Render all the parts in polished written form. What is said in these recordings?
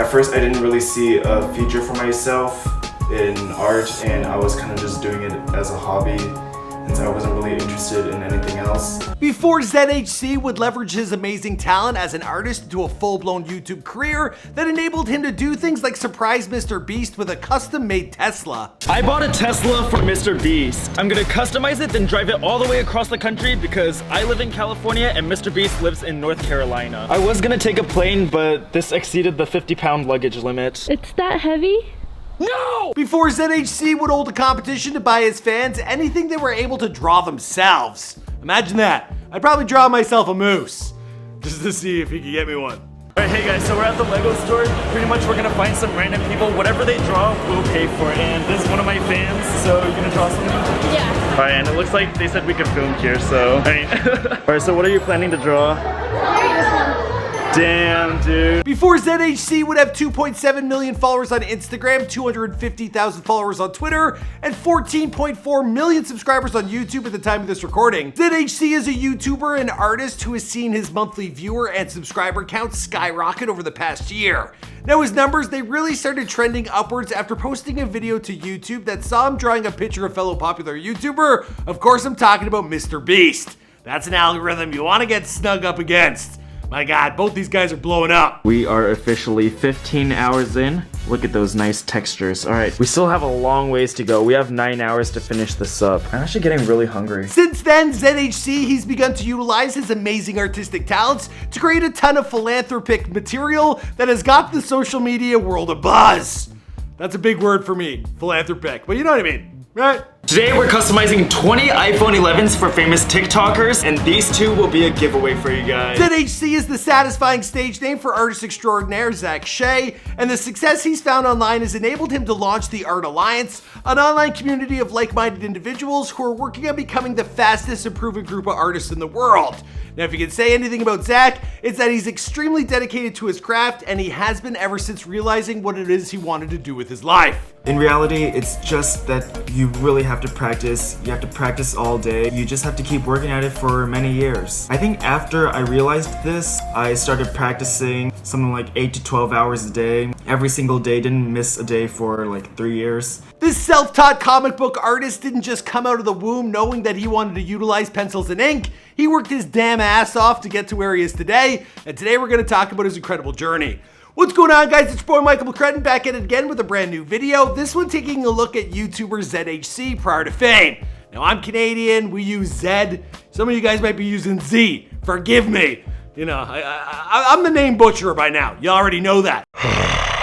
At first I didn't really see a future for myself in art, and I was kind of just doing it as a hobby, since I wasn't really interested in anything else. Before ZHC would leverage his amazing talent as an artist into a full-blown YouTube career that enabled him to do things like surprise Mr. Beast with a custom-made Tesla. I bought a Tesla for Mr. Beast. I'm gonna customize it, then drive it all the way across the country because I live in California and Mr. Beast lives in North Carolina. I was gonna take a plane, but this exceeded the 50-pound luggage limit. It's that heavy? No! Before ZHC would hold a competition to buy his fans anything they were able to draw themselves. Imagine that. I'd probably draw myself a moose, just to see if he could get me one. Alright, hey guys, so we're at the Lego store. Pretty much we're gonna find some random people. Whatever they draw, we'll pay for it. And this is one of my fans, so you're gonna draw something? Yeah. Alright, and it looks like they said we could film here, so... Alright, so what are you planning to draw? Damn, dude. Before ZHC would have 2.7 million followers on Instagram, 250,000 followers on Twitter, and 14.4 million subscribers on YouTube at the time of this recording. ZHC is a YouTuber and artist who has seen his monthly viewer and subscriber count skyrocket over the past year. Now his numbers, they really started trending upwards after posting a video to YouTube that saw him drawing a picture of fellow popular YouTuber. Of course, I'm talking about Mr. Beast. That's an algorithm you want to get snug up against. My God, both these guys are blowing up. We are officially 15 hours in. Look at those nice textures. All right, we still have a long ways to go. We have 9 hours to finish this up. I'm actually getting really hungry. Since then, ZHC, he's begun to utilize his amazing artistic talents to create a ton of philanthropic material that has got the social media world abuzz. That's a big word for me, philanthropic, but you know what I mean, right? Today we're customizing 20 iPhone 11s for famous TikTokers, and these two will be a giveaway for you guys. ZHC is the satisfying stage name for artist extraordinaire Hsieh, and the success he's found online has enabled him to launch the Art Alliance, an online community of like-minded individuals who are working on becoming the fastest improving group of artists in the world. Now, if you can say anything about Zach, it's that he's extremely dedicated to his craft, and he has been ever since realizing what it is he wanted to do with his life. In reality, it's just that you really have to practice. You have to practice all day. You just have to keep working at it for many years. I think after I realized this, I started practicing something like 8 to 12 hours a day. Every single day, didn't miss a day for like 3 years. This self-taught comic book artist didn't just come out of the womb knowing that he wanted to utilize pencils and ink. He worked his damn ass off to get to where he is today, and today we're going to talk about his incredible journey. What's going on, guys? It's your boy Michael McCrudden back at it again with a brand new video. This one taking a look at YouTuber ZHC prior to fame. Now, I'm Canadian, we use Z. Some of you guys might be using Z. Forgive me. You know, I'm the name butcherer by now. You already know that.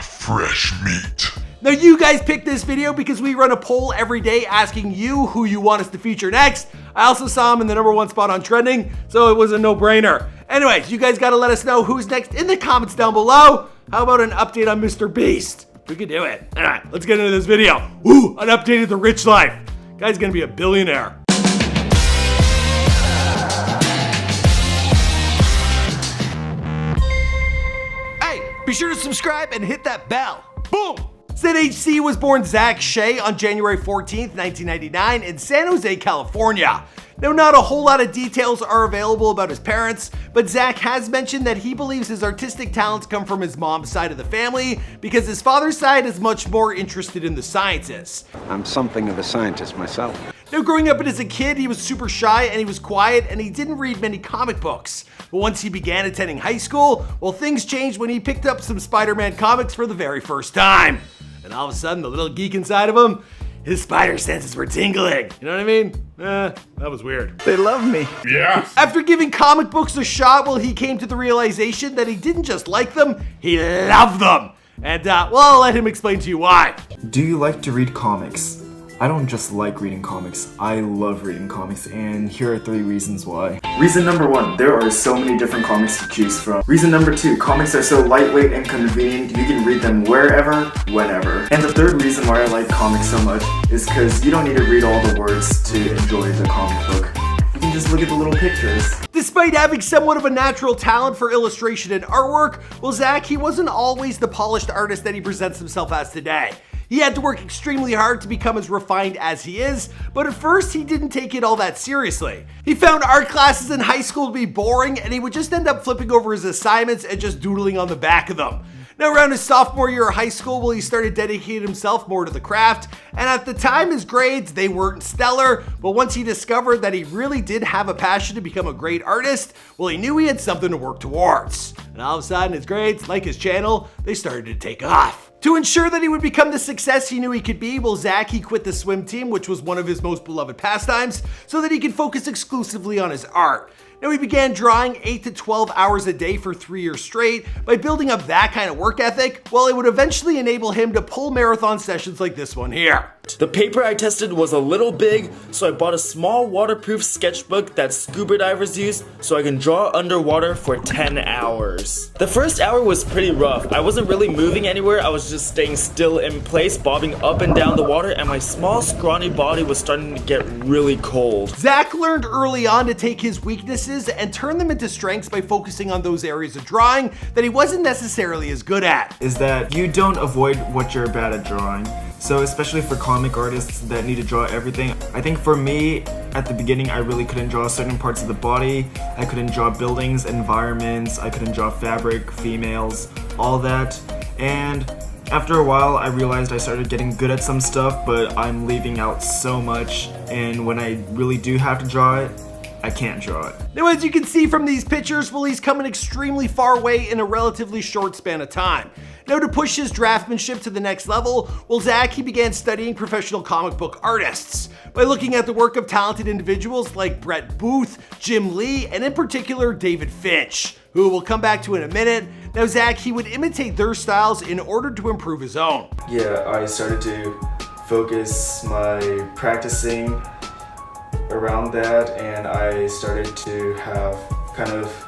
Fresh meat. Now, you guys picked this video because we run a poll every day asking you who you want us to feature next. I also saw him in the #1 spot on trending, so it was a no-brainer. Anyways, you guys gotta let us know who's next in the comments down below. How about an update on Mr. Beast? We could do it. All right, let's get into this video. Ooh, an update of the rich life. Guy's gonna be a billionaire. Hey, be sure to subscribe and hit that bell. Boom! ZHC was born Zach Hsieh on January 14th, 1999 in San Jose, California. Now, not a whole lot of details are available about his parents, but Zach has mentioned that he believes his artistic talents come from his mom's side of the family because his father's side is much more interested in the sciences. I'm something of a scientist myself. Now, growing up as a kid, he was super shy and he was quiet and he didn't read many comic books. But once he began attending high school, well, things changed when he picked up some Spider-Man comics for the very first time. And all of a sudden, the little geek inside of him, his spider senses were tingling. You know what I mean? That was weird. They love me. Yeah. After giving comic books a shot, well, he came to the realization that he didn't just like them, he loved them. And, well, I'll let him explain to you why. Do you like to read comics? I don't just like reading comics, I love reading comics, and here are 3 reasons why. Reason number 1, there are so many different comics to choose from. Reason number 2, comics are so lightweight and convenient, you can read them wherever, whenever. And the 3rd reason why I like comics so much is because you don't need to read all the words to enjoy the comic book. You can just look at the little pictures. Despite having somewhat of a natural talent for illustration and artwork, well, Zach, he wasn't always the polished artist that he presents himself as today. He had to work extremely hard to become as refined as he is, but at first he didn't take it all that seriously. He found art classes in high school to be boring, and he would just end up flipping over his assignments and just doodling on the back of them. Now around his sophomore year of high school, well, he started dedicating himself more to the craft, and at the time his grades, they weren't stellar, but once he discovered that he really did have a passion to become a great artist, well, he knew he had something to work towards. And all of a sudden his grades, like his channel, they started to take off. To ensure that he would become the success he knew he could be, well, Zach, he quit the swim team, which was one of his most beloved pastimes, so that he could focus exclusively on his art. Now, he began drawing 8 to 12 hours a day for 3 years straight. By building up that kind of work ethic, well, it would eventually enable him to pull marathon sessions like this one here. The paper I tested was a little big, so I bought a small waterproof sketchbook that scuba divers use so I can draw underwater for 10 hours. The first hour was pretty rough. I wasn't really moving anywhere, I was just staying still in place, bobbing up and down the water, and my small, scrawny body was starting to get really cold. Zach learned early on to take his weaknesses and turn them into strengths by focusing on those areas of drawing that he wasn't necessarily as good at. Is that you don't avoid what you're bad at drawing. So especially for comic artists that need to draw everything, I think for me, at the beginning, I really couldn't draw certain parts of the body. I couldn't draw buildings, environments, I couldn't draw fabric, females, all that. And after a while, I realized I started getting good at some stuff, but I'm leaving out so much, and when I really do have to draw it, I can't draw it. Now, as you can see from these pictures, well, he's come an extremely far way in a relatively short span of time. Now, to push his draftsmanship to the next level, well, Zach, he began studying professional comic book artists by looking at the work of talented individuals like Brett Booth, Jim Lee, and in particular, David Finch, who we'll come back to in a minute. Now, Zach, he would imitate their styles in order to improve his own. Yeah, I started to focus my practicing around that, and I started to have kind of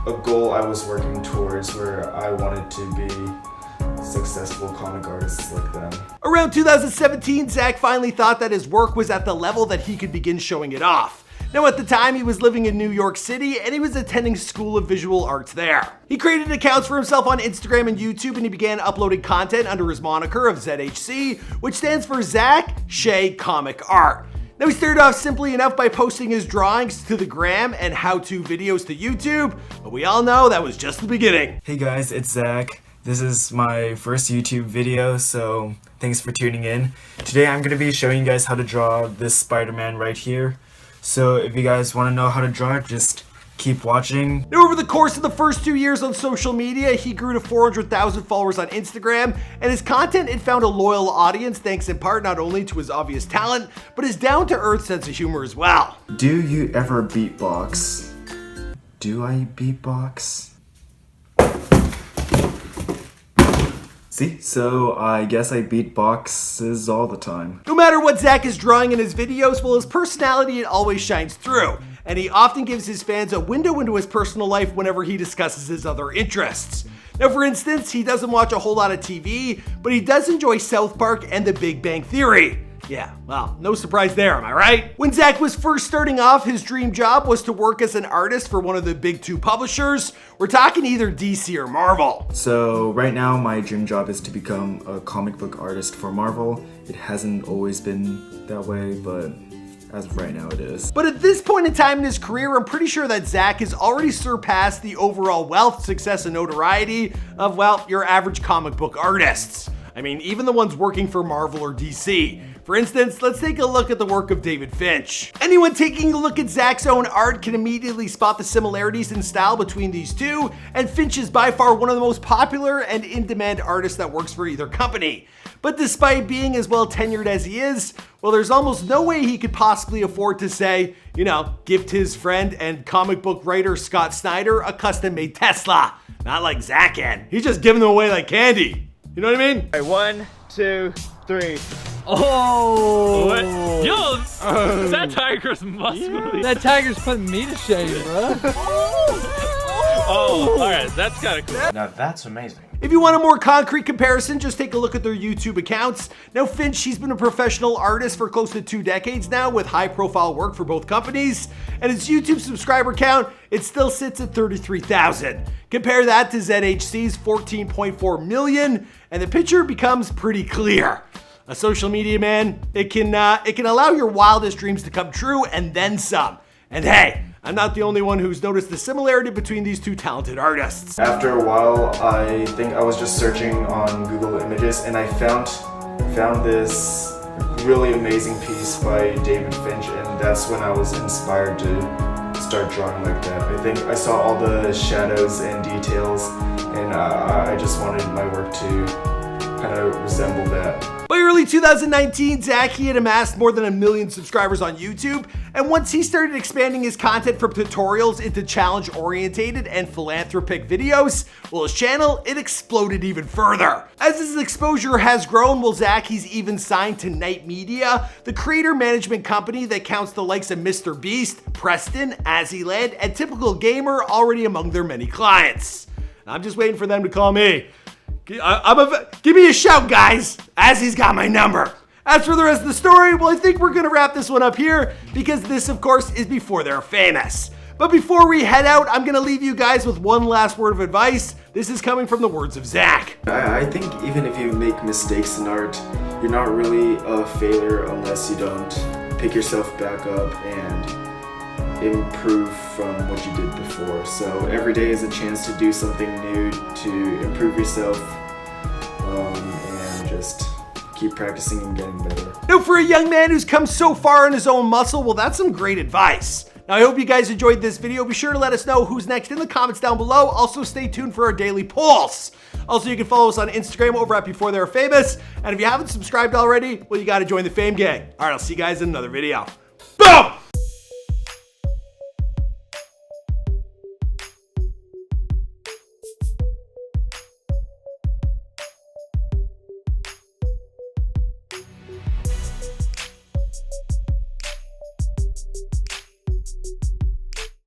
a goal I was working towards where I wanted to be successful comic artists like them. Around 2017, Zach finally thought that his work was at the level that he could begin showing it off. Now, at the time, he was living in New York City and he was attending School of Visual Arts there. He created accounts for himself on Instagram and YouTube, and he began uploading content under his moniker of ZHC, which stands for Zach Hsieh Comic Art. Now, he started off simply enough by posting his drawings to the gram and how-to videos to YouTube, but we all know that was just the beginning. Hey guys, it's Zach. This is my first YouTube video, so thanks for tuning in. Today I'm going to be showing you guys how to draw this Spider-Man right here. So if you guys want to know how to draw it, just keep watching. Now, over the course of the first 2 years on social media, he grew to 400,000 followers on Instagram, and his content had found a loyal audience thanks in part not only to his obvious talent, but his down-to-earth sense of humor as well. Do you ever beatbox? Do I beatbox? See? So I guess I beatboxes all the time. No matter what Zach is drawing in his videos, well, his personality, it always shines through, and he often gives his fans a window into his personal life whenever he discusses his other interests. Now, for instance, he doesn't watch a whole lot of TV, but he does enjoy South Park and The Big Bang Theory. Yeah, well, no surprise there, am I right? When Zach was first starting off, his dream job was to work as an artist for one of the big two publishers. We're talking either DC or Marvel. So right now my dream job is to become a comic book artist for Marvel. It hasn't always been that way, but as of right now it is. But at this point in time in his career, I'm pretty sure that Zach has already surpassed the overall wealth, success, and notoriety of, well, your average comic book artists. I mean, even the ones working for Marvel or DC. For instance, let's take a look at the work of David Finch. Anyone taking a look at Zach's own art can immediately spot the similarities in style between these two, and Finch is by far one of the most popular and in-demand artists that works for either company. But despite being as well tenured as he is, well, there's almost no way he could possibly afford to say, you know, gift his friend and comic book writer Scott Snyder a custom-made Tesla. Not like Zach can. He's just giving them away like candy. You know what I mean? All right, 1, 2, 3. Oh! What? Yo, that tiger's muscly. That tiger's putting me to shame, bro. Oh, alright, that's kinda cool. Now that's amazing. If you want a more concrete comparison, just take a look at their YouTube accounts. Now, Finch, he's been a professional artist for close to 2 decades now with high-profile work for both companies, and his YouTube subscriber count, it still sits at 33,000. Compare that to ZHC's 14.4 million, and the picture becomes pretty clear. A social media man, it can allow your wildest dreams to come true and then some. And hey, I'm not the only one who's noticed the similarity between these two talented artists. After a while, I think I was just searching on Google Images and I found this really amazing piece by David Finch, and that's when I was inspired to start drawing like that. I think I saw all the shadows and details, and I just wanted my work to kind of resemble that. By early 2019, Hsieh had amassed more than 1 million subscribers on YouTube, and once he started expanding his content from tutorials into challenge-orientated and philanthropic videos, well, his channel, it exploded even further. As his exposure has grown, well, Hsieh's even signed to Night Media, the creator management company that counts the likes of Mr. Beast, Preston, Azzyland, and Typical Gamer already among their many clients. I'm just waiting for them to call me. Give me a shout, guys, as he's got my number. As for the rest of the story, well, I think we're gonna wrap this one up here because this, of course, is before they're famous. But before we head out, I'm gonna leave you guys with one last word of advice. This is coming from the words of Zach. I think even if you make mistakes in art, you're not really a failure unless you don't pick yourself back up and improve from what you did before. So every day is a chance to do something new, to improve yourself, and just keep practicing and getting better. Now, for a young man who's come so far in his own muscle, well, that's some great advice. Now, I hope you guys enjoyed this video. Be sure to let us know who's next in the comments down below. Also, stay tuned for our daily polls. Also, you can follow us on Instagram over at Before They're Famous. And if you haven't subscribed already, well, you got to join the fame gang. All right, I'll see you guys in another video. Boom!